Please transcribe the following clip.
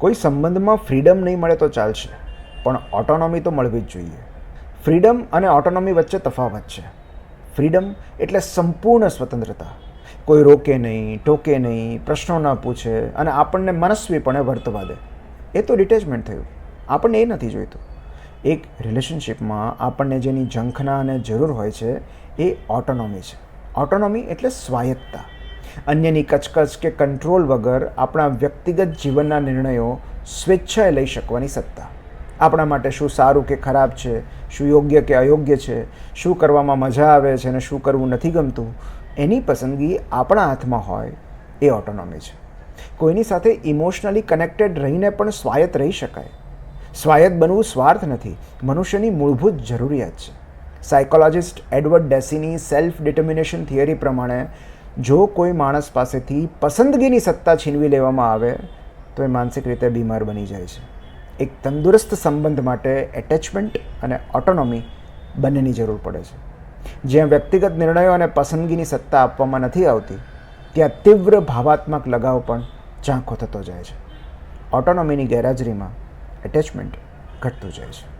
કોઈ સંબંધમાં ફ્રીડમ નહીં મળે તો ચાલશે, પણ ઓટોનોમી તો મળવી જ જોઈએ. ફ્રીડમ અને ઓટોનોમી વચ્ચે તફાવત છે. ફ્રીડમ એટલે સંપૂર્ણ સ્વતંત્રતા. કોઈ રોકે નહીં, ટોકે નહીં, પ્રશ્નો ના પૂછે અને આપણને મનસ્વીપણે વર્તવા દે. એ તો ડિટેચમેન્ટ થયું. આપણને એ નથી જોઈતું. એક રિલેશનશિપમાં આપણને જેની ઝંખના અને જરૂર હોય છે એ ઓટોનોમી છે. ઓટોનોમી એટલે સ્વાયત્તતા. અન્યની કચકચ કે કંટ્રોલ વગર આપણા વ્યક્તિગત જીવનના નિર્ણયો સ્વેચ્છાએ લઈ શકવાની સત્તા. આપણા માટે શું સારું કે ખરાબ છે, શું યોગ્ય કે અયોગ્ય છે, શું કરવામાં મજા આવે છે અને શું કરવું નથી ગમતું, એની પસંદગી આપણા હાથમાં હોય એ ઓટોનોમી છે. કોઈની સાથે ઇમોશનલી કનેક્ટેડ રહીને પણ સ્વાયત્ત રહી શકાય. સ્વાયત્ત બનવું સ્વાર્થ નથી, મનુષ્યની મૂળભૂત જરૂરિયાત છે. સાયકોલોજિસ્ટ એડવર્ડ ડેસીની સેલ્ફ ડિટર્મિનેશન થિયરી પ્રમાણે જો કોઈ માણસ પાસેથી પસંદગીની સત્તા છીનવી લેવામાં આવે તો એ માનસિક રીતે બીમાર બની જાય છે. એક તંદુરસ્ત સંબંધ માટે એટેચમેન્ટ અને ઓટોનોમી બંનેની જરૂર પડે છે. જ્યાં વ્યક્તિગત નિર્ણયો અને પસંદગીની સત્તા આપવામાં નથી આવતી ત્યાં તીવ્ર ભાવાત્મક લગાવ પણ ઝાંખો થતો જાય છે. ઓટોનોમીની ગેરહાજરીમાં એટેચમેન્ટ ઘટતું જાય છે.